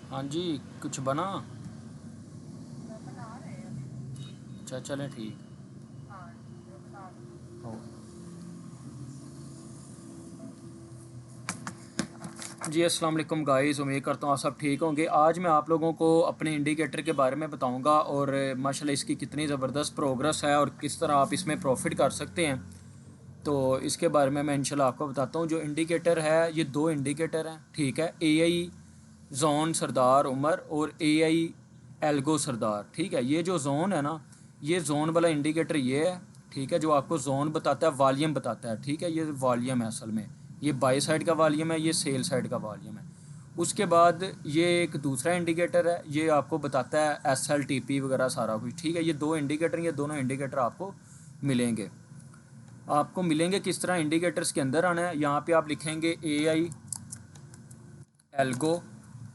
हाँ जी, कुछ बना? अच्छा चलें ठीक हो। जी अस्सलाम वालेकुम गाइस, उम्मीद करता हूँ आप सब ठीक होंगे। आज मैं आप लोगों को अपने इंडिकेटर के बारे में बताऊंगा और माशाल्लाह इसकी कितनी ज़बरदस्त प्रोग्रेस है और किस तरह आप इसमें प्रॉफिट कर सकते हैं। तो इसके बारे में मैं इंशाल्लाह आपको बताता हूँ। जो इंडिकेटर है, ये दो इंडिकेटर हैं, ठीक है। एआई जोन सरदार उमर और एआई एल्गो सरदार, ठीक है। ये जो जोन है ना, ये जोन वाला इंडिकेटर ये है, ठीक है, जो आपको जोन बताता है, वॉल्यूम बताता है, ठीक है। ये वॉल्यूम है असल में, ये बाई साइड का वॉल्यूम है, ये सेल साइड का वॉल्यूम है। उसके बाद ये एक दूसरा इंडिकेटर है, ये आपको बताता है SLTP वगैरह सारा कुछ, ठीक है। ये दो इंडिकेटर, ये दोनों इंडिकेटर आपको मिलेंगे। आपको मिलेंगे किस तरह? इंडिकेटर्स के अंदर आना है, यहाँ पे आप लिखेंगे एआई एल्गो,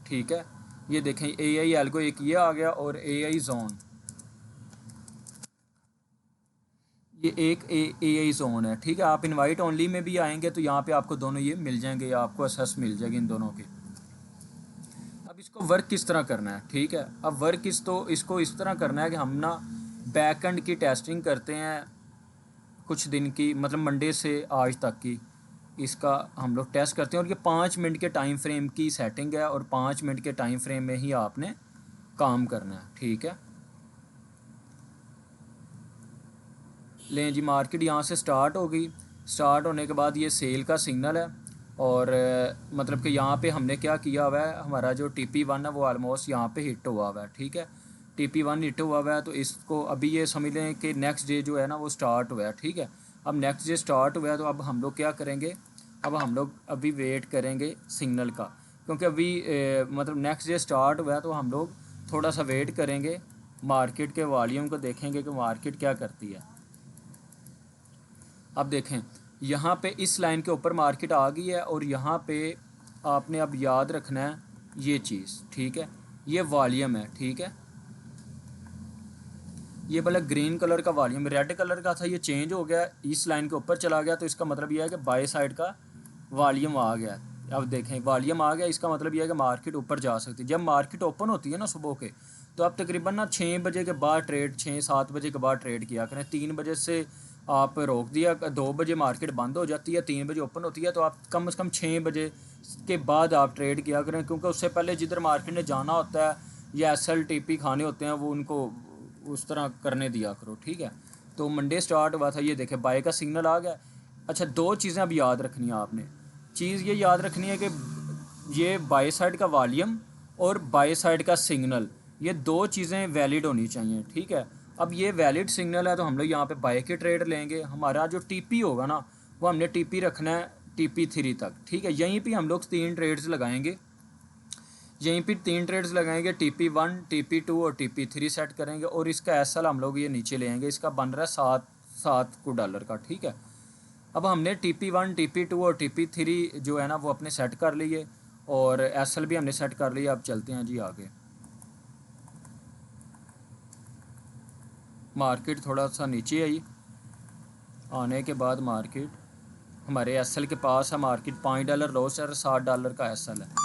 ठीक है। ये देखें एआई एल्गो, एक ये आ गया, और एआई जोन, ये एक एआई जोन है, ठीक है। आप इनवाइट ओनली में भी आएंगे तो यहाँ पे आपको दोनों ये मिल जाएंगे, या आपको असेस मिल जाएगी इन दोनों की। अब इसको वर्क किस तरह करना है, ठीक है। अब वर्क इसको इस तरह करना है कि हम ना बैकएंड की टेस्टिंग करते हैं कुछ दिन की, मतलब मंडे से आज तक की इसका हम लोग टेस्ट करते हैं। और ये 5 मिनट के टाइम फ्रेम की सेटिंग है, और 5 मिनट के टाइम फ्रेम में ही आपने काम करना है, ठीक है। लें जी, मार्केट यहाँ से स्टार्ट हो गई। स्टार्ट होने के बाद ये सेल का सिग्नल है, और मतलब कि यहाँ पे हमने क्या किया हुआ है, हमारा जो TP1 है वो ऑलमोस्ट यहाँ पे हिट हुआ हुआ है, ठीक है। TP1 हिट हुआ हुआ है, तो इसको अभी ये समझ लें कि नेक्स्ट डे जो है ना वो स्टार्ट हुआ है, ठीक है। अब नेक्स्ट डे स्टार्ट हुआ है, तो अब हम लोग क्या करेंगे, अब हम लोग अभी वेट करेंगे सिग्नल का, क्योंकि अभी मतलब नेक्स्ट डे स्टार्ट हुआ है, तो हम लोग थोड़ा सा वेट करेंगे, मार्केट के वॉल्यूम को देखेंगे कि मार्केट क्या करती है। अब देखें, यहाँ पे इस लाइन के ऊपर मार्केट आ गई है, और यहाँ पे आपने अब याद रखना है ये चीज़, ठीक है। ये वॉल्यूम है, ठीक है। ये भला ग्रीन कलर का वॉल्यूम रेड कलर का था, ये चेंज हो गया, इस लाइन के ऊपर चला गया, तो इसका मतलब ये है कि बाय साइड का वॉल्यूम आ गया। अब देखें, वॉल्यूम आ गया, इसका मतलब ये है कि मार्केट ऊपर जा सकती है। जब मार्केट ओपन होती है ना सुबह के, तो आप तकरीबन ना 6 बजे के बाद ट्रेड, 6-7 बजे के बाद ट्रेड किया करें। 3 बजे से आप रोक दिया, 2 बजे मार्केट बंद हो जाती है, 3 बजे ओपन होती है, तो आप कम से कम 6 बजे के बाद आप ट्रेड किया करें, क्योंकि उससे पहले जिधर मार्केट ने जाना होता है या SLTP खाने होते हैं, वो उनको उस तरह करने दिया करो, ठीक है। तो मंडे स्टार्ट हुआ था, ये देखे बाय का सिग्नल आ गया। अच्छा, दो चीज़ें अब याद रखनी है आपने। चीज़ ये याद रखनी है कि ये बाय साइड का वॉल्यूम और बाय साइड का सिग्नल, ये दो चीज़ें वैलिड होनी चाहिए, ठीक है। अब ये वैलिड सिग्नल है, तो हम लोग यहाँ पे बाय के ट्रेड लेंगे। हमारा जो TP होगा ना, वो हमने TP रखना है TP3 तक, ठीक है। यहीं पे हम लोग 3 ट्रेड्स लगाएंगे, यहीं पे 3 ट्रेड्स लगाएंगे, TP1, TP2 और TP3 सेट करेंगे, और इसका SL हम लोग ये नीचे ले आएंगे। इसका बन रहा है 7 $7 का, ठीक है। अब हमने TP1, TP2 और TP3 जो है ना वो अपने सेट कर लिए, और SL भी हमने सेट कर लिया। अब चलते हैं जी आगे। मार्केट थोड़ा सा नीचे आई, आने के बाद मार्केट हमारे SL के पास है। मार्केट $5 लॉस है, $7 का SL है।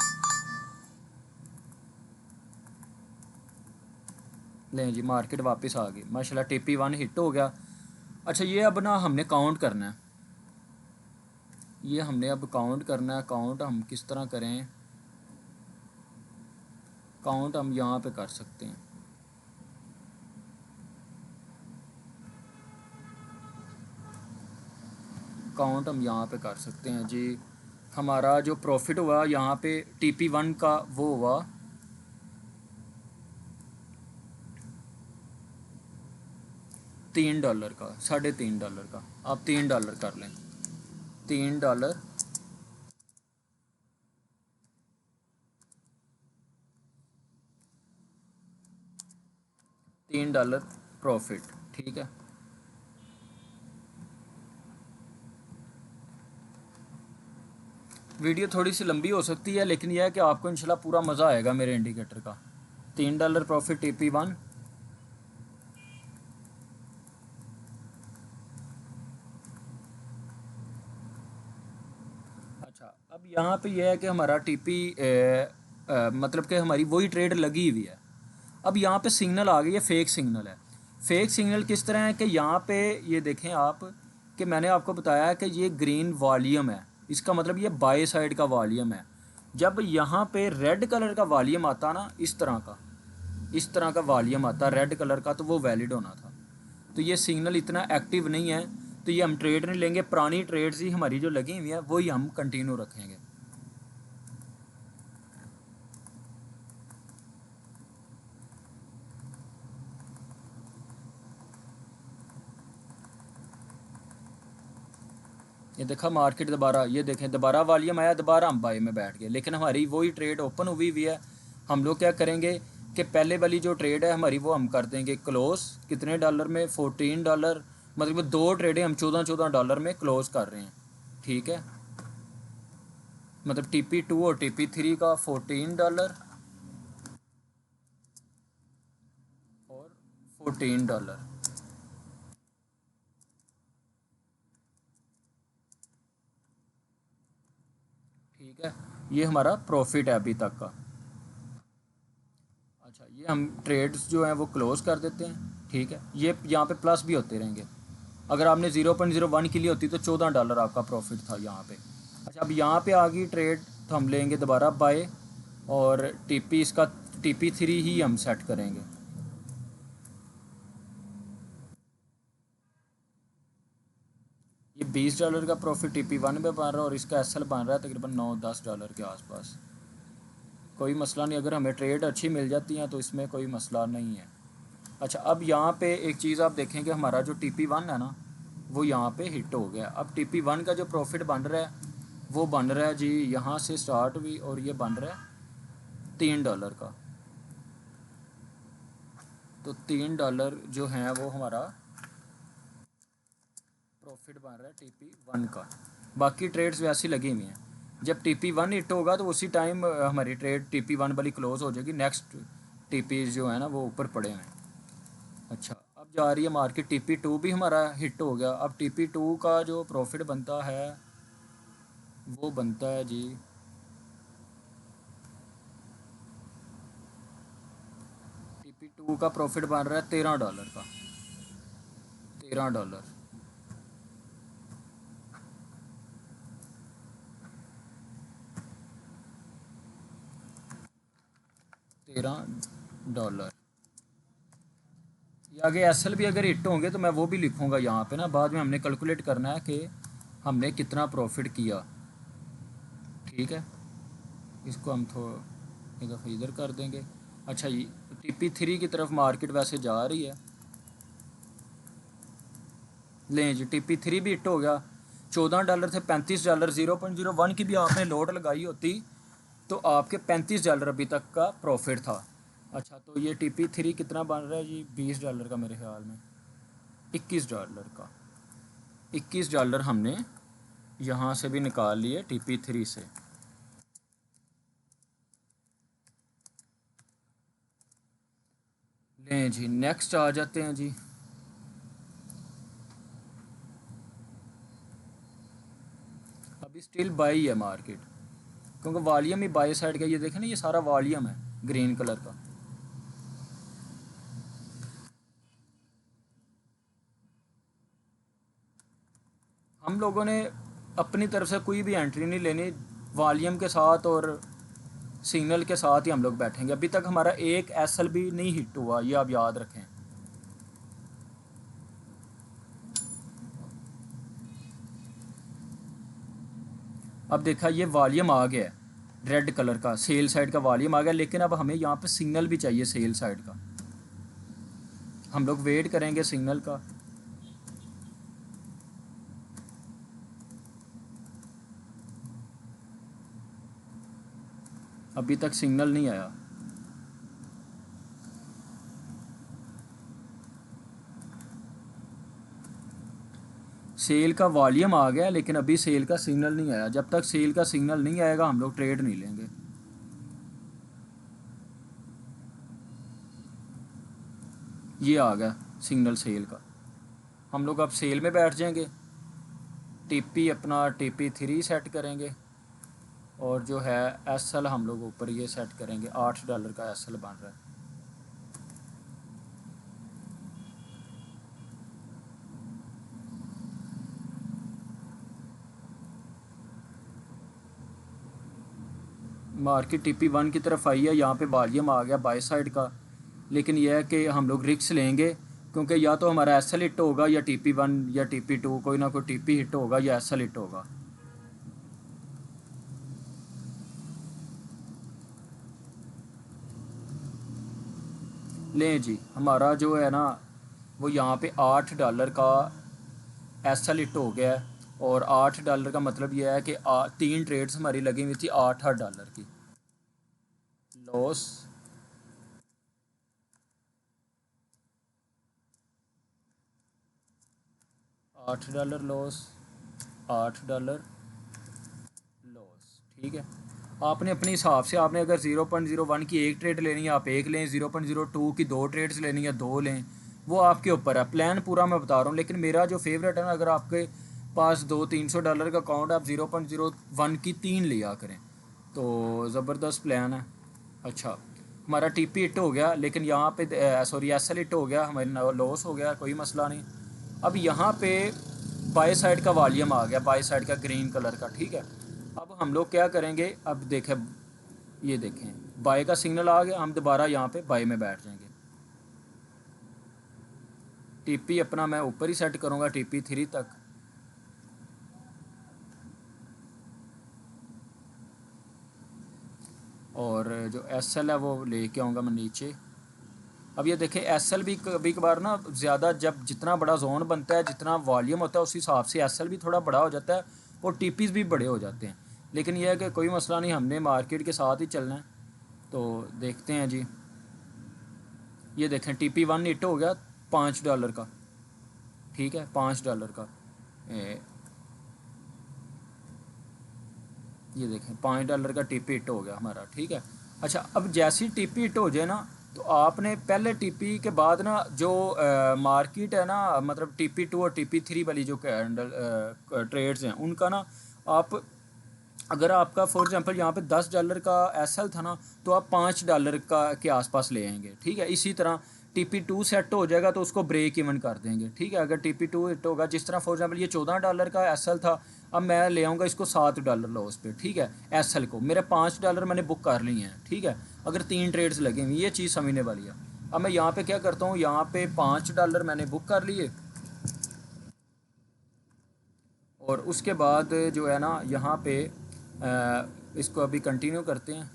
लें जी, मार्केट वापस आ गई माशाल्लाह, TP1 हिट हो गया। अच्छा, ये अब ना हमने काउंट करना है, ये हमने अब काउंट करना है। काउंट हम किस तरह करें? काउंट हम यहाँ पे कर सकते हैं। काउंट हम यहाँ पे कर सकते हैं जी। हमारा जो प्रॉफिट हुआ यहाँ पे TP1 का वो हुआ $3 का, $3.5 का। आप $3 कर लें, $3, $3 प्रॉफिट, ठीक है। वीडियो थोड़ी सी लंबी हो सकती है, लेकिन यह है कि आपको इंशाल्लाह पूरा मज़ा आएगा मेरे इंडिकेटर का। $3 प्रॉफिट TP1। अच्छा, अब यहाँ पे यह है कि हमारा TP मतलब कि हमारी वही ट्रेड लगी हुई है। अब यहाँ पे सिग्नल आ गई है, फेक सिग्नल है। फेक सिग्नल किस तरह है कि यहाँ पे ये देखें आप कि मैंने आपको बताया कि ये ग्रीन वॉल्यूम है, इसका मतलब ये बाय साइड का वॉल्यूम है। जब यहाँ पे रेड कलर का वॉल्यूम आता ना, इस तरह का वॉल्यूम आता रेड कलर का, तो वो वैलिड होना था। तो ये सिग्नल इतना एक्टिव नहीं है, तो ये हम ट्रेड नहीं लेंगे। पुरानी ट्रेड्स ही हमारी जो लगी हुई है वही हम कंटिन्यू रखेंगे। ये देखा मार्केट दोबारा, ये देखें दोबारा वॉल्यूम आया, दोबारा हम बाई में बैठ गए, लेकिन हमारी वही ट्रेड ओपन हुई हुई है। हम लोग क्या करेंगे कि पहले वाली जो ट्रेड है हमारी वो हम कर देंगे क्लोज। कितने डॉलर में? $14। मतलब 2 ट्रेडें हम 14-14 डॉलर में क्लोज कर रहे हैं, ठीक है। मतलब TP2 और TP3 का $14 और $14, ठीक है। ये हमारा प्रॉफिट है अभी तक का। अच्छा, ये हम ट्रेड्स जो हैं वो क्लोज़ कर देते हैं, ठीक है। ये यहाँ पे प्लस भी होते रहेंगे। अगर आपने 0.01 की ली होती तो $14 आपका प्रॉफिट था यहाँ पे। अच्छा, अब यहाँ पे आ गई ट्रेड, तो हम लेंगे दोबारा बाय, और TP इसका TP3 ही हम सेट करेंगे। ये $20 का प्रॉफिट TP1 में बन रहा है, और इसका SL बन रहा है तकरीबन $9-10 के आसपास। कोई मसला नहीं, अगर हमें ट्रेड अच्छी मिल जाती हैं तो इसमें कोई मसला नहीं है। अच्छा, अब यहाँ पे एक चीज़ आप देखें कि हमारा जो TP1 है ना, वो यहाँ पे हिट हो गया। अब TP1 का जो प्रॉफिट बन रहा है वो बन रहा है जी, यहाँ से स्टार्ट हुई और ये बन रहा है $3 का। तो $3 जो है वो हमारा प्रॉफिट बन रहा है TP1 का। बाकी ट्रेड्स वैसी लगी हुई हैं। जब TP1 हिट होगा तो उसी टाइम हमारी ट्रेड TP1 वाली क्लोज हो जाएगी। नेक्स्ट TP जो है ना वो ऊपर पड़े हैं। अच्छा, अब जा रही है मार्केट, TP2 भी हमारा हिट हो गया। अब TP2 का जो प्रॉफिट बनता है वो बनता है जी, TP2 का प्रॉफिट बन रहा है $13 का। $13, $13। ये आगे SL भी अगर हिट होंगे तो मैं वो भी लिखूँगा यहाँ पे ना, बाद में हमने कैलकुलेट करना है कि हमने कितना प्रॉफिट किया, ठीक है। इसको हम थोड़ा एक दफ़ा इधर कर देंगे। अच्छा, ये TP3 की तरफ मार्केट वैसे जा रही है। लें जी, TP3 भी हिट हो गया। $14 थे, $35। 0.01 की भी आपने लोड लगाई होती तो आपके $35 अभी तक का प्रॉफिट था। अच्छा, तो ये TP3 कितना बन रहा है जी? $20 का मेरे ख्याल में, $21 का। $21 हमने यहाँ से भी निकाल लिए TP3 से। लें जी, नेक्स्ट आ जाते हैं जी। अभी स्टिल बाई है मार्केट, क्योंकि वॉल्यूम ही बाई साइड का। ये देखें ना, ये सारा वॉल्यूम है ग्रीन कलर का। हम लोगों ने अपनी तरफ से कोई भी एंट्री नहीं लेनी, वॉल्यूम के साथ और सिग्नल के साथ ही हम लोग बैठेंगे। अभी तक हमारा एक SL भी नहीं हिट हुआ, ये आप याद रखें। अब देखा, ये वॉल्यूम आ गया है रेड कलर का, सेल साइड का वॉल्यूम आ गया, लेकिन अब हमें यहाँ पे सिग्नल भी चाहिए सेल साइड का। हम लोग वेट करेंगे सिग्नल का। अभी तक सिग्नल नहीं आया। सेल का वॉल्यूम आ गया, लेकिन अभी सेल का सिग्नल नहीं आया। जब तक सेल का सिग्नल नहीं आएगा हम लोग ट्रेड नहीं लेंगे। ये आ गया सिग्नल सेल का, हम लोग अब सेल में बैठ जाएंगे। TP अपना TP3 सेट करेंगे और जो है एस एल हम लोग ऊपर ये सेट करेंगे, $8 का एस एल बन रहा है। मार्केट TP1 की तरफ आई है, यहाँ पे वॉल्यूम आ गया बाई साइड का, लेकिन यह है कि हम लोग रिक्स लेंगे क्योंकि या तो हमारा एस एल हिट होगा या TP1 या TP2, कोई ना कोई TP हिट होगा या एस एल हिट होगा। लें जी, हमारा जो है ना वो यहाँ पे $8 का एस एल हिट हो गया है, और $8 का मतलब यह है कि 3 ट्रेड्स हमारी लगी हुई थी $8 की। लॉस $8 लॉस, $8 लॉस, ठीक है। आपने अपने हिसाब से, आपने अगर 0.01 की एक ट्रेड लेनी है आप एक लें, 0.02 की 2 ट्रेड्स लेनी है 2 लें, वो आपके ऊपर है। प्लान पूरा मैं बता रहा हूँ, लेकिन मेरा जो फेवरेट है ना, अगर आपके पास $200-300 का अकाउंट है, आप 0.01 की 3 लिया करें, तो ज़बरदस्त प्लान है। अच्छा, हमारा TP हिट हो गया, लेकिन यहाँ पे सॉरी SL हिट हो गया, हमारी लॉस हो गया, कोई मसला नहीं। अब यहाँ पे बाई साइड का वॉल्यूम आ गया, बाई साइड का ग्रीन कलर का, ठीक है। अब हम लोग क्या करेंगे, अब देखें, ये देखें बाय का सिग्नल आ गया, हम दोबारा यहाँ पे बाय में बैठ जाएंगे। TP अपना मैं ऊपर ही सेट करूँगा, TP3 तक, और जो SL है वो लेके आऊँगा मैं नीचे। अब ये देखें SL भी कभी कभार ना ज़्यादा, जब जितना बड़ा जोन बनता है, जितना वॉल्यूम होता है, उस हिसाब से SL भी थोड़ा बड़ा हो जाता है और TPs भी बड़े हो जाते हैं। लेकिन यह है कि कोई मसला नहीं, हमने मार्केट के साथ ही चलना है। तो देखते हैं जी, ये देखें TP1 हिट हो गया $5 का, ठीक है, $5 का। ये देखें $5 का TP हिट हो गया हमारा, ठीक है। अच्छा, अब जैसी TP हिट हो जाए ना, तो आपने पहले TP के बाद ना जो मार्केट है ना, मतलब TP2 और TP3 वाली जो कैंडल ट्रेड्स हैं उनका ना, आप अगर आपका फॉर एग्जांपल यहाँ पे $10 का SL था ना, तो आप $5 का के आसपास ले आएंगे, ठीक है। इसी तरह TP2 सेट हो जाएगा तो उसको ब्रेक इवन कर देंगे, ठीक है। अगर TP2 हिट होगा, जिस तरह फॉर एग्जांपल ये $14 का SL था, अब मैं ले आऊँगा इसको $7 लॉस पे, ठीक है। SL को मेरे $5 मैंने बुक कर लिए हैं, ठीक है। अगर 3 ट्रेड्स लगे हुए, ये चीज़ समझने वाली है। अब मैं यहाँ पे क्या करता हूँ, यहाँ पे $5 मैंने बुक कर लिए, और उसके बाद जो है ना यहाँ पे इसको अभी कंटिन्यू करते हैं।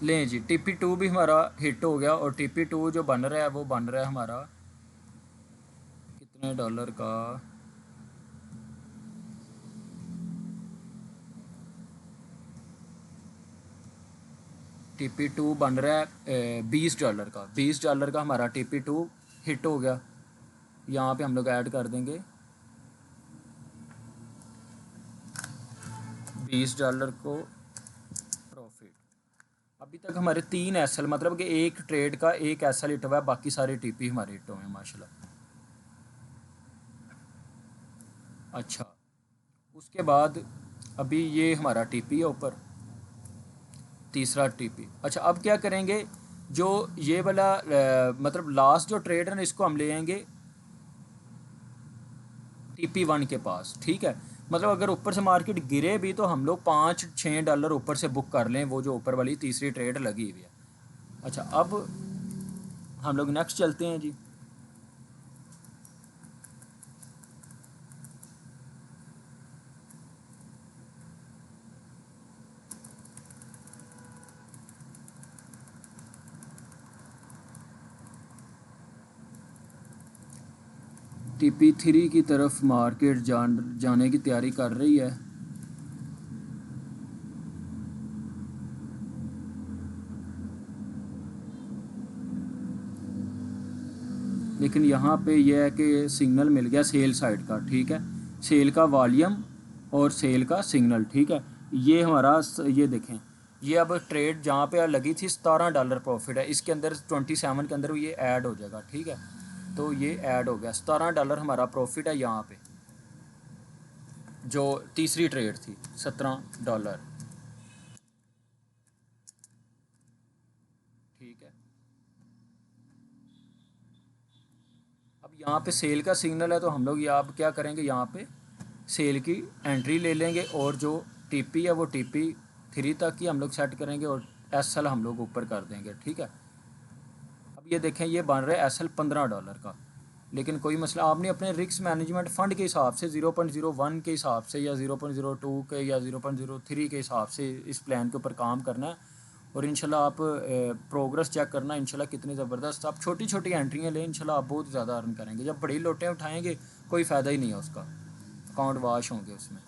लें जी, TP2 भी हमारा हिट हो गया, और TP2 जो बन रहा है वो बन रहा है हमारा कितने डॉलर का, TP2 बन रहा है $20 का, $20 का हमारा TP2 हिट हो गया। यहाँ पे हम लोग ऐड कर देंगे $20 को प्रॉफिट। अभी तक हमारे 3 SL, मतलब कि एक ट्रेड का एक SL हिट हुआ है, बाकी सारे TP हमारे हिट हुए हैं माशाल्लाह। अच्छा, उसके बाद अभी ये हमारा TP है ऊपर, तीसरा TP। अच्छा, अब क्या करेंगे, जो ये वाला मतलब लास्ट जो ट्रेड है ना, इसको हम ले आएंगे TP1 के पास, ठीक है। मतलब अगर ऊपर से मार्केट गिरे भी तो हम लोग $5-6 ऊपर से बुक कर लें, वो जो ऊपर वाली तीसरी ट्रेड लगी हुई है। अच्छा, अब हम लोग नेक्स्ट चलते हैं जी। TP3 की तरफ मार्केट जाने की तैयारी कर रही है। लेकिन यहाँ पे यह है कि सिग्नल मिल गया सेल साइड का, ठीक है। सेल का वॉल्यूम और सेल का सिग्नल, ठीक है। ये हमारा ये देखें, ये अब ट्रेड जहाँ पे लगी थी $17 प्रॉफिट है, इसके अंदर 27 के अंदर ये ऐड हो जाएगा, ठीक है। तो ये ऐड हो गया, $17 हमारा प्रॉफिट है यहाँ पे, जो तीसरी ट्रेड थी $17, ठीक है। अब यहाँ पे सेल का सिग्नल है, तो हम लोग यहाँ क्या करेंगे, यहाँ पे सेल की एंट्री ले लेंगे, और जो टीपी है वो टीपी 3 तक ही हम लोग सेट करेंगे, और एसएल हम लोग ऊपर कर देंगे, ठीक है। अब ये देखें, ये बन रहा है एसएल $15 का, लेकिन कोई मसला, आपने अपने रिस्क मैनेजमेंट फ़ंड के हिसाब से 0.01 के हिसाब से, या 0.02 के, या 0.03 के हिसाब से इस प्लान के ऊपर काम करना है। और इंशाल्लाह आप प्रोग्रेस चेक करना, इंशाल्लाह कितनी ज़बरदस्त, आप छोटी छोटी एंट्रियाँ लें, इंशाल्लाह आप बहुत ज़्यादा अर्न करेंगे। जब बड़ी लोटें उठाएंगे कोई फ़ायदा ही नहीं है उसका, अकाउंट वाश होंगे उसमें।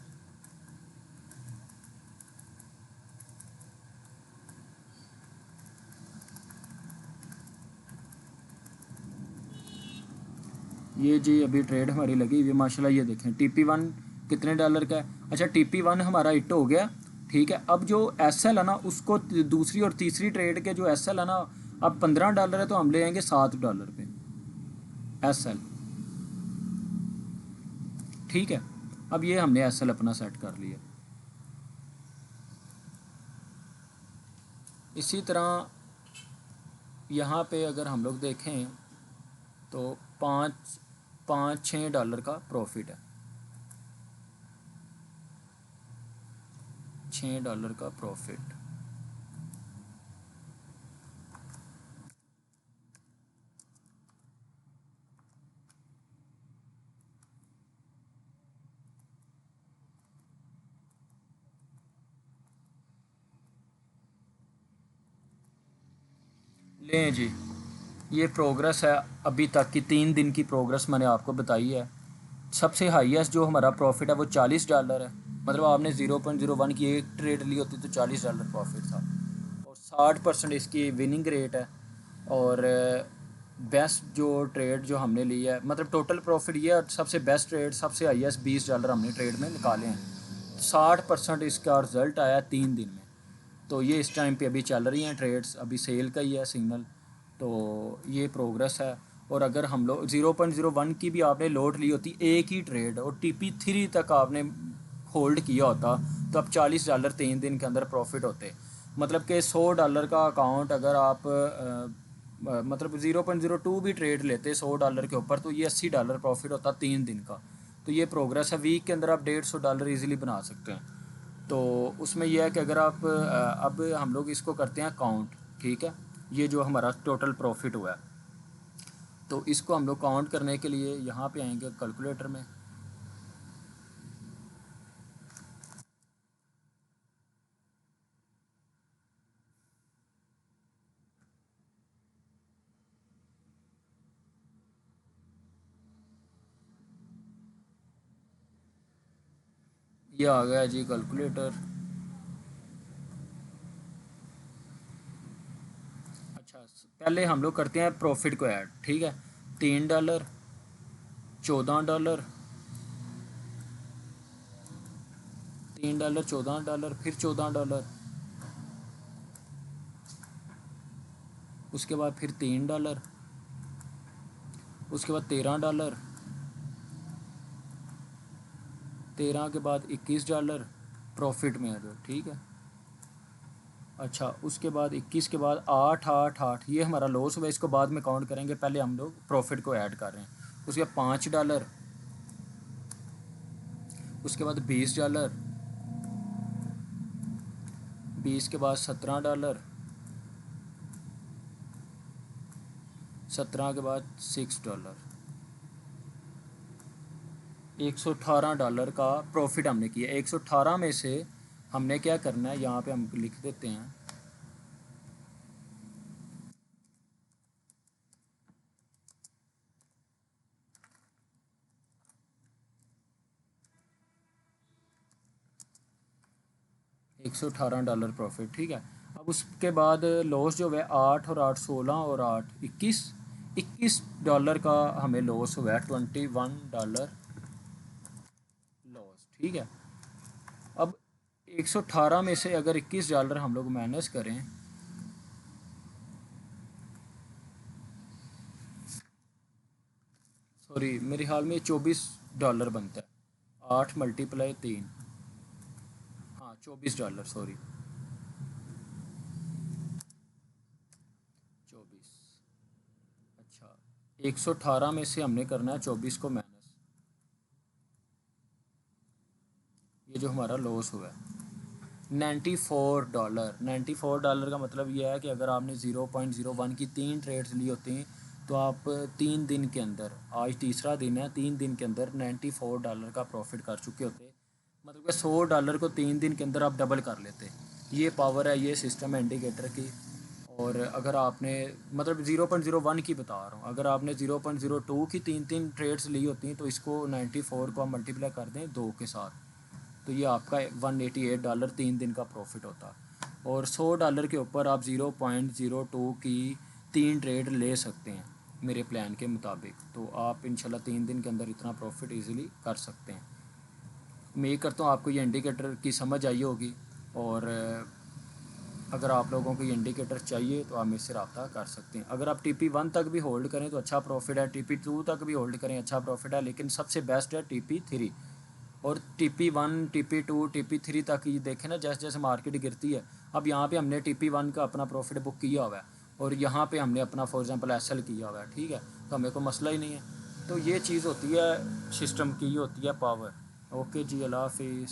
ये जी अभी ट्रेड हमारी लगी हुई माशाल्लाह, ये देखें TP1 कितने डॉलर का है। अच्छा, TP1 हमारा हिट हो गया, ठीक है। अब जो एसएल है ना, उसको दूसरी और तीसरी ट्रेड के जो एसएल है ना, अब $15 है, तो हम ले आएंगे $7 पे एसएल, ठीक है। अब ये हमने एसएल अपना सेट कर लिया। इसी तरह यहाँ पे अगर हम लोग देखें तो 5-6 डॉलर का प्रॉफिट है, $6 का प्रॉफिट। लें जी, ये प्रोग्रेस है अभी तक की, 3 दिन की प्रोग्रेस मैंने आपको बताई है। सबसे हाईएस्ट जो हमारा प्रॉफिट है वो $40 है, मतलब आपने 0.01 की एक ट्रेड ली होती तो $40 प्रॉफिट था, और 60% इसकी विनिंग रेट है। और बेस्ट जो ट्रेड जो हमने ली है, मतलब टोटल प्रॉफिट ये है, सबसे बेस्ट ट्रेड, सबसे हाईएस्ट $20 हमने ट्रेड में निकाले हैं। 60% इसका रिज़ल्ट आया 3 दिन में। तो ये इस टाइम पे अभी चल रही हैं ट्रेड्स, अभी सेल का ही है सिग्नल, तो ये प्रोग्रेस है। और अगर हम लोग 0.01 की भी आपने लोड ली होती एक ही ट्रेड, और TP3 तक आपने होल्ड किया होता, तो अब $40 3 दिन के अंदर प्रॉफिट होते। मतलब कि $100 का अकाउंट अगर आप मतलब 0.02 भी ट्रेड लेते $100 के ऊपर, तो ये $80 प्रॉफिट होता 3 दिन का। तो ये प्रोग्रेस है, वीक के अंदर आप $150 ईज़िली बना सकते हैं। तो उसमें यह है कि अगर आप अब हम लोग इसको करते हैं काउंट, ठीक है, ये जो हमारा टोटल प्रॉफिट हुआ है, तो इसको हम लोग काउंट करने के लिए यहाँ पे आएंगे कैलकुलेटर में। ये आ गया जी कैलकुलेटर। अच्छा, पहले हम लोग करते हैं प्रॉफिट को ऐड, ठीक है। $3, $14, $3, $14, फिर $14, उसके बाद फिर $3, उसके बाद $13, 13 के बाद $21 प्रॉफिट में है जो, ठीक है। अच्छा, उसके बाद 21 के बाद 8, 8, 8, ये हमारा लॉस हुआ, इसको बाद में काउंट करेंगे, पहले हम लोग प्रॉफिट को ऐड कर रहे हैं। उसके बाद $5, उसके बाद $20, 20 के बाद $17, 17 के बाद $6, $118 का प्रॉफिट हमने किया। 118 में से हमने क्या करना है, यहाँ पे हम लिख देते हैं, $118 प्रॉफिट, ठीक है। अब उसके बाद लॉस जो है 8 और 8 16 और 8 $21 का हमें लॉस हुआ है, $21 लॉस, ठीक है। अब 118 में से अगर $21 हम लोग माइनस करें, सॉरी मेरे ख्याल में $24 बनता है। 8 × 3, हाँ $24, सॉरी 24। अच्छा, 118 में से हमने करना है 24 को माइनस, ये जो हमारा लॉस हुआ है $94। $94 का मतलब यह है कि अगर आपने 0.01 की 3 ट्रेड्स ली होती हैं तो आप 3 दिन के अंदर, आज तीसरा दिन है, 3 दिन के अंदर $94 का प्रॉफिट कर चुके होते। मतलब कि $100 को 3 दिन के अंदर आप डबल कर लेते। ये पावर है, ये सिस्टम है इंडिकेटर की। और अगर आपने मतलब 0.01 की बता रहा हूँ, अगर आपने 0.02 की 3 ट्रेड्स ली होती हैं तो इसको 94 को आप मल्टीप्लाई कर दें 2 के साथ, तो ये आपका $188 3 दिन का प्रॉफिट होता। और $100 के ऊपर आप 0.02 की 3 ट्रेड ले सकते हैं मेरे प्लान के मुताबिक। तो आप इंशाल्लाह 3 दिन के अंदर इतना प्रॉफिट इजीली कर सकते हैं। उम्मीद करता हूँ आपको ये इंडिकेटर की समझ आई होगी। और अगर आप लोगों को ये इंडिकेटर चाहिए तो आप मुझसे रब्ता कर सकते हैं। अगर आप TP1 तक भी होल्ड करें तो अच्छा प्रॉफिट है, TP2 तक भी होल्ड करें अच्छा प्रॉफिट है, लेकिन सबसे बेस्ट है TP3। और TP1, TP2, TP3 तक ये देखें ना, जैसे जैसे मार्केट गिरती है। अब यहाँ पे हमने TP1 का अपना प्रॉफिट बुक किया हुआ है और यहाँ पे हमने अपना फॉर एग्जांपल SL किया हुआ है, ठीक है, तो हमें कोई मसला ही नहीं है। तो ये चीज़ होती है सिस्टम की, ये होती है पावर। ओके जी, अल्लाह हाफिज़।